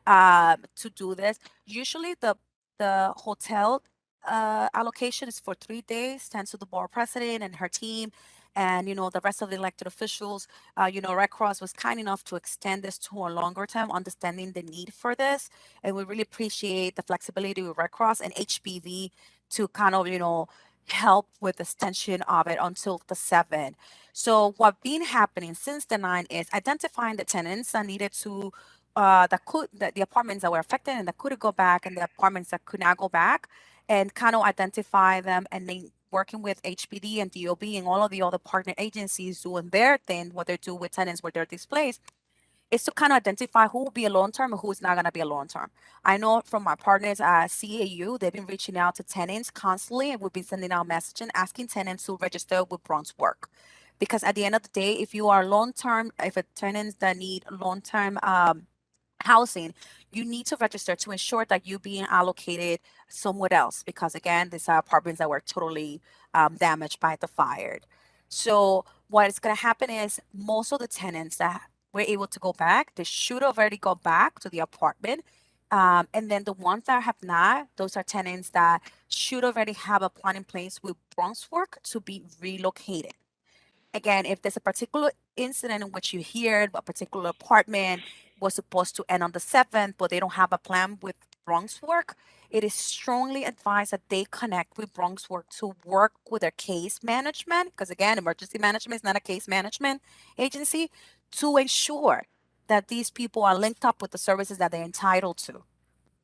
to do this. Usually, the hotel allocation is for 3 days, thanks to the borough president and her team, and the rest of the elected officials. Red Cross was kind enough to extend this to a longer term, understanding the need for this, and we really appreciate the flexibility with Red Cross and HPV to kind of help with the extension of it until the 7th. So what been happening since the 9th is identifying the tenants that needed to the apartments that were affected and that couldn't go back, and the apartments that could not go back, and kind of identify them, and then working with HPD and DOB and all of the other partner agencies doing their thing, what they do with tenants where they're displaced, is to kind of identify who will be a long term and who's not going to be a long term. I know from my partners at CAU, they've been reaching out to tenants constantly, and we've been sending out messaging asking tenants to register with Bronx Work. Because at the end of the day, if you are long term, if a tenants that need long term housing, you need to register to ensure that you're being allocated somewhere else. Because again, these are apartments that were totally damaged by the fire. So what is going to happen is most of the tenants that were able to go back, they should already go back to the apartment. And then the ones that have not, those are tenants that should already have a plan in place with Bronx Work to be relocated. Again, if there's a particular incident in which you hear a particular apartment was supposed to end on the 7th, but they don't have a plan with Bronx Work, it is strongly advised that they connect with Bronx Work to work with their case management, because again, emergency management is not a case management agency, to ensure that these people are linked up with the services that they're entitled to.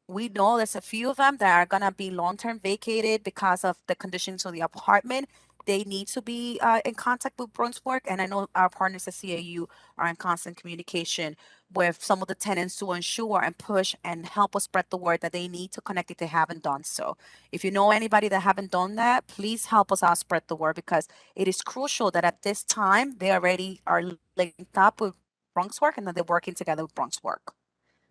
We know there's a few of them that are going to be long-term vacated because of the conditions of the apartment. They need to be in contact with Bronx Work, and I know our partners at CAU are in constant communication with some of the tenants to ensure and push and help us spread the word that they need to connect if they haven't done so. If you know anybody that haven't done that, please help us out spread the word, because it is crucial that at this time they already are linked up with Bronx Work and that they're working together with Bronx Work.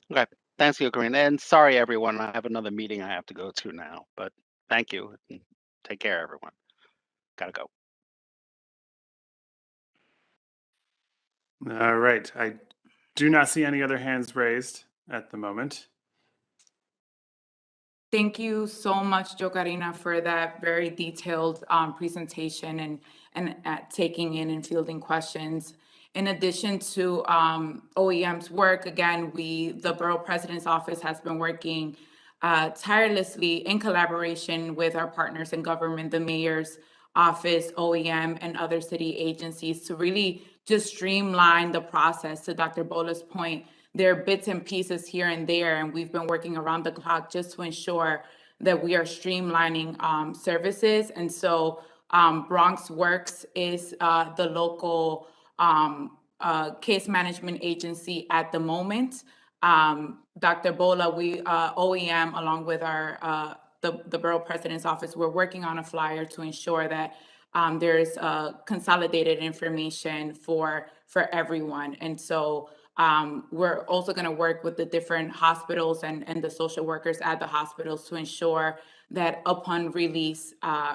Okay, thanks you, Corinne. And sorry, everyone, I have another meeting I have to go to now, but thank you. Take care, everyone. Gotta go. All right. I do not see any other hands raised at the moment. Thank you so much, Jo Karina, for that very detailed presentation and taking in and fielding questions. In addition to OEM's work, again, the Borough President's Office has been working tirelessly in collaboration with our partners in government, the Mayor's Office, OEM, and other city agencies to really just streamline the process. To Dr. Bola's point, there are bits and pieces here and there, and we've been working around the clock just to ensure that we are streamlining services. And so Bronx Works is the local case management agency at the moment. Dr. Bola, we OEM, along with our the Borough President's Office, we're working on a flyer to ensure that there's consolidated information for everyone. And so we're also going to work with the different hospitals and the social workers at the hospitals to ensure that upon release,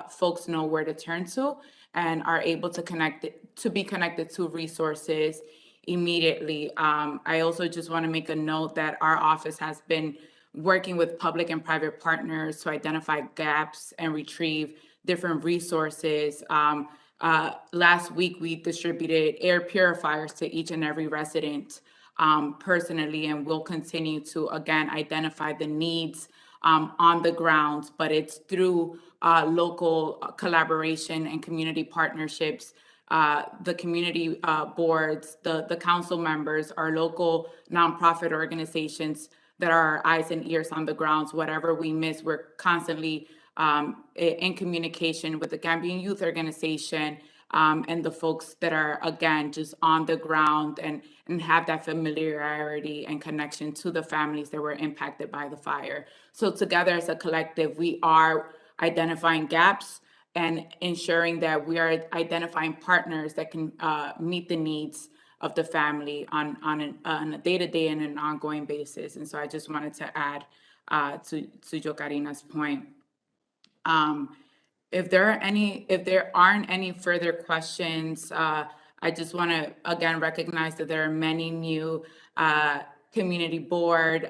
folks know where to turn to and are able to be connected to resources immediately. I also just want to make a note that our office has been working with public and private partners to identify gaps and retrieve different resources. Last week, we distributed air purifiers to each and every resident personally, and we'll continue to, again, identify the needs on the ground, but it's through local collaboration and community partnerships. The community boards, the council members, our local nonprofit organizations that are our eyes and ears on the grounds. Whatever we miss, we're constantly in communication with the Gambian Youth Organization and the folks that are, again, just on the ground and have that familiarity and connection to the families that were impacted by the fire. So together as a collective, we are identifying gaps and ensuring that we are identifying partners that can meet the needs of the family on a day-to-day and an ongoing basis. And so I just wanted to add to Jokarina's point. If there aren't any further questions, I just want to again recognize that there are many new community board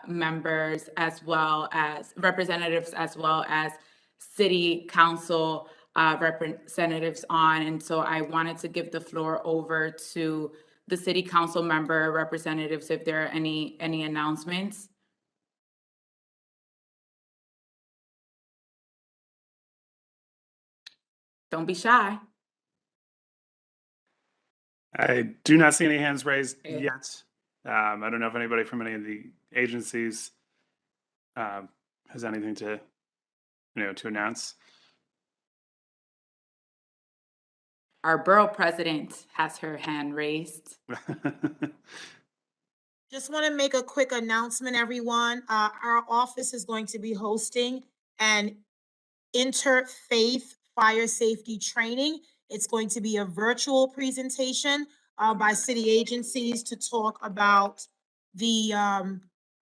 members, as well as representatives, as well as city council representatives on. And so I wanted to give the floor over to the city council member representatives if there are any announcements. Don't be shy. I do not see any hands raised yet. I don't know if anybody from any of the agencies has anything to announce. Our borough president has her hand raised. Just want to make a quick announcement, everyone. Our office is going to be hosting an Interfaith fire safety training. It's going to be a virtual presentation by city agencies to talk about the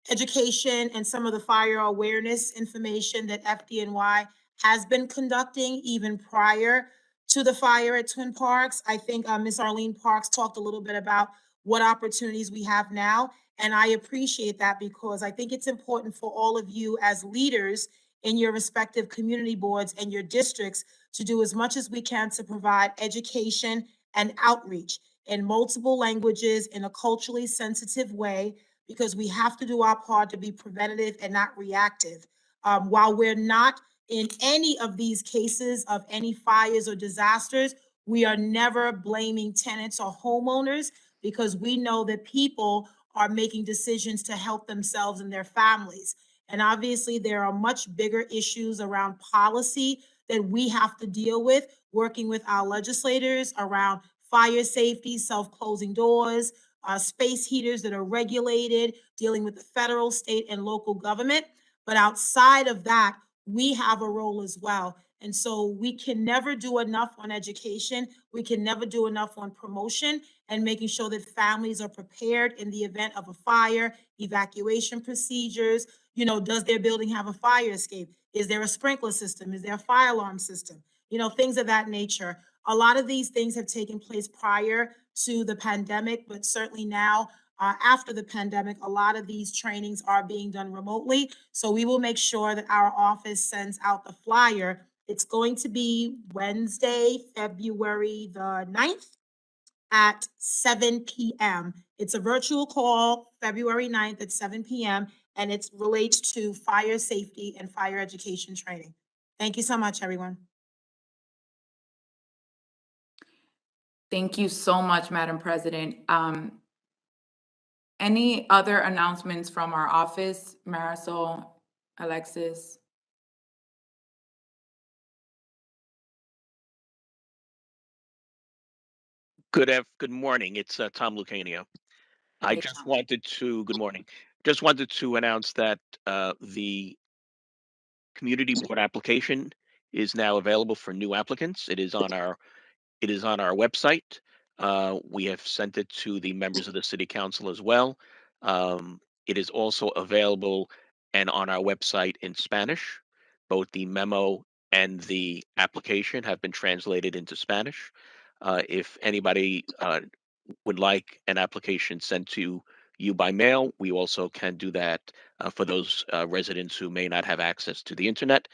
education and some of the fire awareness information that FDNY has been conducting even prior to the fire at Twin Parks. I think Ms. Arlene Parks talked a little bit about what opportunities we have now. And I appreciate that because I think it's important for all of you as leaders in your respective community boards and your districts to do as much as we can to provide education and outreach in multiple languages in a culturally sensitive way, because we have to do our part to be preventative and not reactive. While we're not in any of these cases of any fires or disasters, we are never blaming tenants or homeowners, because we know that people are making decisions to help themselves and their families. And obviously, there are much bigger issues around policy that we have to deal with, working with our legislators around fire safety, self-closing doors, space heaters that are regulated, dealing with the federal, state, and local government. But outside of that, we have a role as well. And so we can never do enough on education. We can never do enough on promotion and making sure that families are prepared in the event of a fire, evacuation procedures. Does their building have a fire escape? Is there a sprinkler system? Is there a fire alarm system? Things of that nature. A lot of these things have taken place prior to the pandemic, but certainly now, after the pandemic, a lot of these trainings are being done remotely. So we will make sure that our office sends out the flyer. It's going to be Wednesday, February the 9th at 7 p.m. It's a virtual call, February 9th at 7 p.m., and it relates to fire safety and fire education training. Thank you so much, everyone. Thank you so much, Madam President. Any other announcements from our office, Marisol, Alexis? Good morning. It's Tom Lucanio. Good morning. Just wanted to announce that the community board application is now available for new applicants. It is on our website. We have sent it to the members of the city council as well. It is also available and on our website in Spanish. Both the memo and the application have been translated into Spanish. If anybody would like an application sent to you by mail, we also can do that for those residents who may not have access to the internet.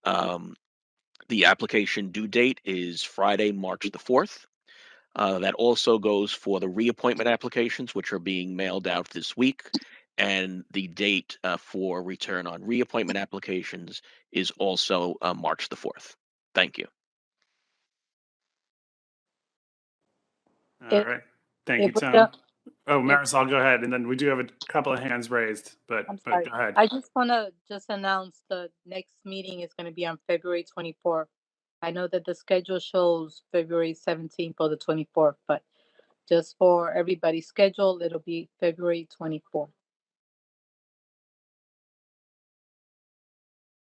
The application due date is Friday, March the 4th. That also goes for the reappointment applications, which are being mailed out this week. And the date for return on reappointment applications is also March the 4th. Thank you. All If right. Thank you, if we Tom. don't, Oh, if Marisol, go ahead. And then we do have a couple of hands raised, but I'm go sorry, ahead. I just want to just announce the next meeting is going to be on February 24th. I know that the schedule shows February 17th or the 24th, but just for everybody's schedule, it'll be February 24th.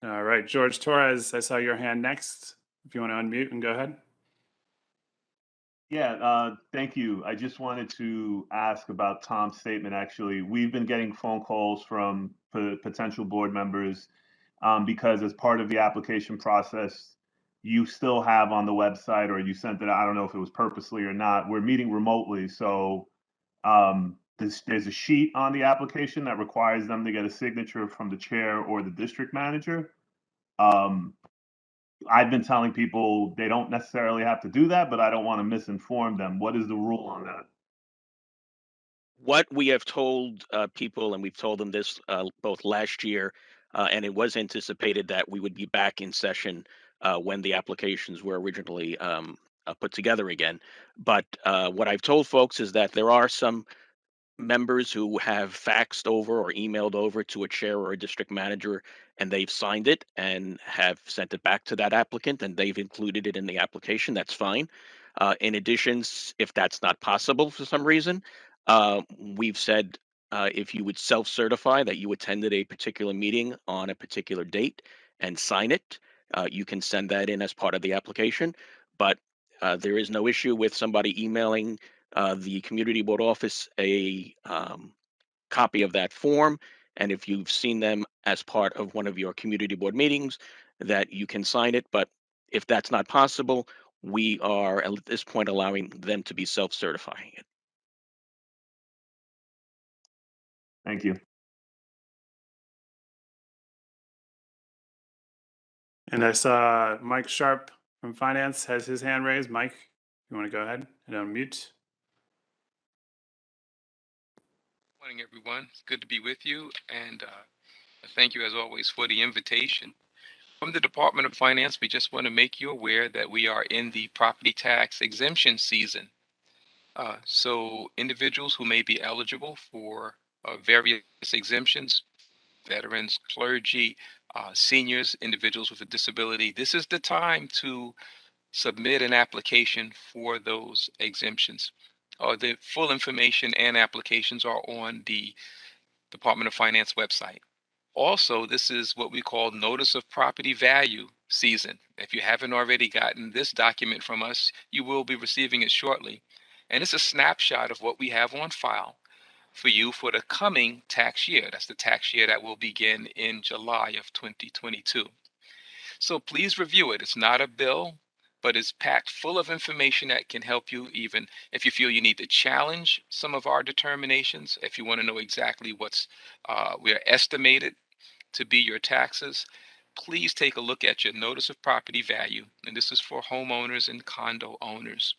All right, George Torres, I saw your hand next. If you want to unmute and go ahead. Yeah, thank you. I just wanted to ask about Tom's statement. Actually, we've been getting phone calls from potential board members because as part of the application process, you still have on the website, or you sent it, I don't know if it was purposely or not, we're meeting remotely. So there's a sheet on the application that requires them to get a signature from the chair or the district manager. I've been telling people they don't necessarily have to do that, but I don't want to misinform them. What is the rule on that? What we have told people, and we've told them this both last year, and it was anticipated that we would be back in session when the applications were originally put together again. But what I've told folks is that there are some members who have faxed over or emailed over to a chair or a district manager, and they've signed it and have sent it back to that applicant, and they've included it in the application. That's fine. In addition, if that's not possible for some reason, we've said if you would self-certify that you attended a particular meeting on a particular date and sign it, you can send that in as part of the application. But there is no issue with somebody emailing the community board office a copy of that form. And if you've seen them as part of one of your community board meetings, that you can sign it. But if that's not possible, we are at this point allowing them to be self-certifying it. Thank you. And I saw Mike Sharp from Finance has his hand raised. Mike, you want to go ahead and unmute? Morning, everyone. It's good to be with you, and thank you, as always, for the invitation. From the Department of Finance, we just want to make you aware that we are in the property tax exemption season. So individuals who may be eligible for various exemptions, veterans, clergy, seniors, individuals with a disability, this is the time to submit an application for those exemptions. The full information and applications are on the Department of Finance website. Also, this is what we call Notice of Property Value season. If you haven't already gotten this document from us, you will be receiving it shortly. And it's a snapshot of what we have on file for you for the coming tax year. That's the tax year that will begin in July of 2022. So please review it. It's not a bill, but it's packed full of information that can help you, even if you feel you need to challenge some of our determinations. If you want to know exactly what's we are estimated to be your taxes, please take a look at your notice of property value. And this is for homeowners and condo owners.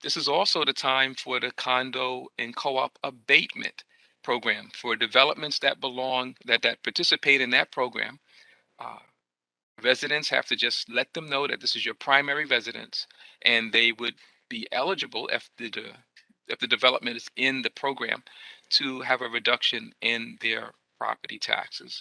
This is also the time for the condo and co-op abatement program for developments that participate in that program. Residents have to just let them know that this is your primary residence, and they would be eligible if the development is in the program to have a reduction in their property taxes.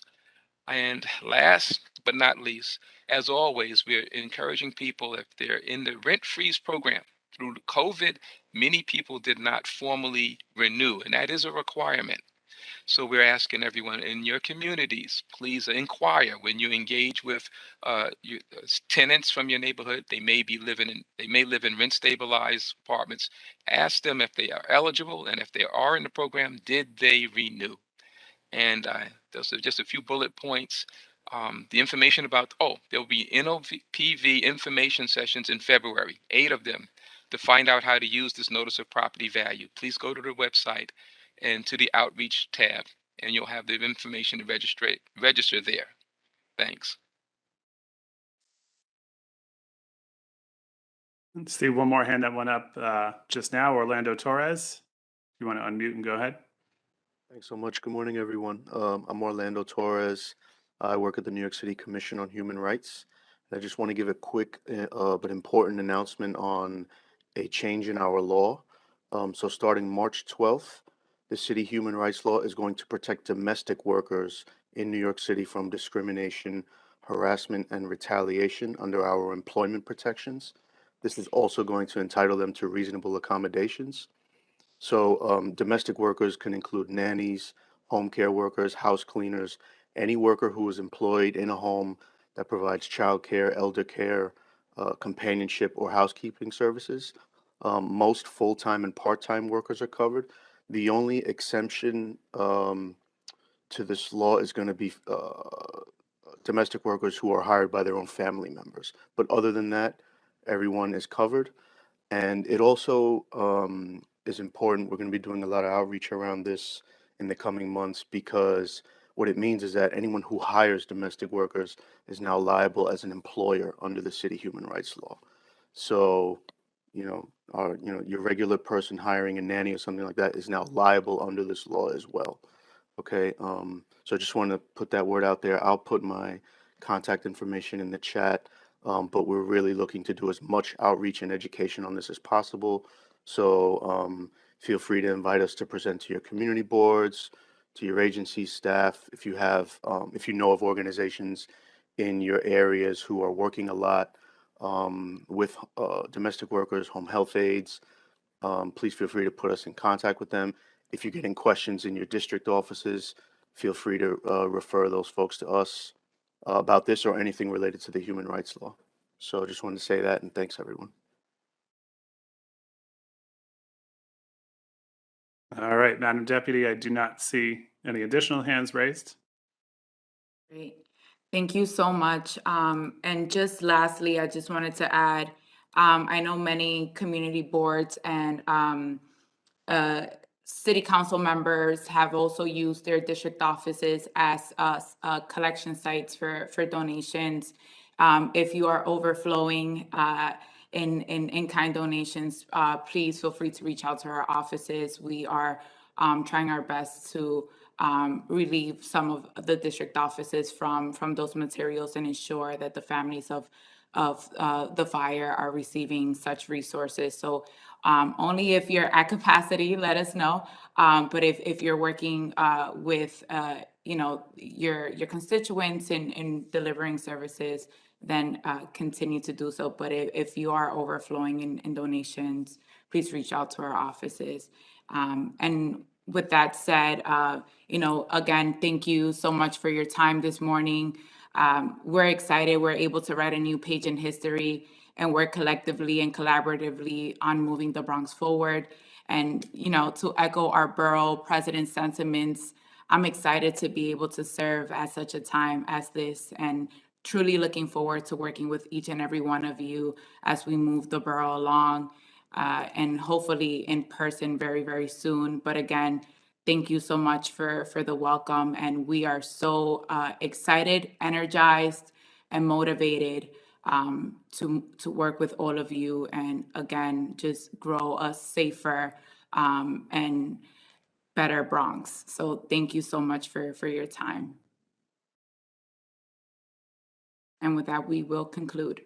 And last but not least, as always, we're encouraging people, if they're in the rent freeze program through COVID, many people did not formally renew, and that is a requirement. So we're asking everyone in your communities, please inquire when you engage with tenants from your neighborhood. They may live in rent stabilized apartments. Ask them if they are eligible, and if they are in the program, did they renew? And those are just a few bullet points. The information about, there'll be NOPV information sessions in February, 8 of them, to find out how to use this notice of property value. Please go to the website and to the outreach tab, and you'll have the information to register there. Thanks. Let's see one more hand that went up just now. Orlando Torres. You want to unmute and go ahead? Thanks so much. Good morning, everyone. I'm Orlando Torres. I work at the New York City Commission on Human Rights. I just want to give a quick but important announcement on a change in our law. So starting March 12th, the city human rights law is going to protect domestic workers in New York City from discrimination, harassment, and retaliation under our employment protections. This is also going to entitle them to reasonable accommodations. So domestic workers can include nannies, home care workers, house cleaners, any worker who is employed in a home that provides childcare, elder care, companionship, or housekeeping services. Most full-time and part-time workers are covered. The only exemption to this law is going to be domestic workers who are hired by their own family members. But other than that, everyone is covered. And it also is important. We're going to be doing a lot of outreach around this in the coming months because what it means is that anyone who hires domestic workers is now liable as an employer under the city human rights law. So, your regular person hiring a nanny or something like that is now liable under this law as well. Okay, so I just want to put that word out there. I'll put my contact information in the chat, but we're really looking to do as much outreach and education on this as possible. So feel free to invite us to present to your community boards, to your agency staff. If you have, if you know of organizations in your areas who are working a lot with domestic workers, home health aides, please feel free to put us in contact with them. If you're getting questions in your district offices, feel free to refer those folks to us about this or anything related to the human rights law. So I just wanted to say that, and thanks, everyone. All right, Madam Deputy, I do not see any additional hands raised. Great. Thank you so much. And just lastly, I just wanted to add, I know many community boards and city council members have also used their district offices as collection sites for donations. If you are overflowing in-kind donations, please feel free to reach out to our offices. We are trying our best to relieve some of the district offices from those materials and ensure that the families of the fire are receiving such resources. So only if you're at capacity, let us know. But if you're working with your constituents in delivering services, then continue to do so. But if you are overflowing in donations, please reach out to our offices. And with that said, again, thank you so much for your time this morning. We're excited. We're able to write a new page in history and work collectively and collaboratively on moving the Bronx forward. And, to echo our borough president's sentiments, I'm excited to be able to serve at such a time as this and truly looking forward to working with each and every one of you as we move the borough along. And hopefully in person very, very soon. But again, thank you so much for the welcome. And we are so excited, energized, and motivated to work with all of you. And again, just grow a safer and better Bronx. So thank you so much for your time. And with that, we will conclude.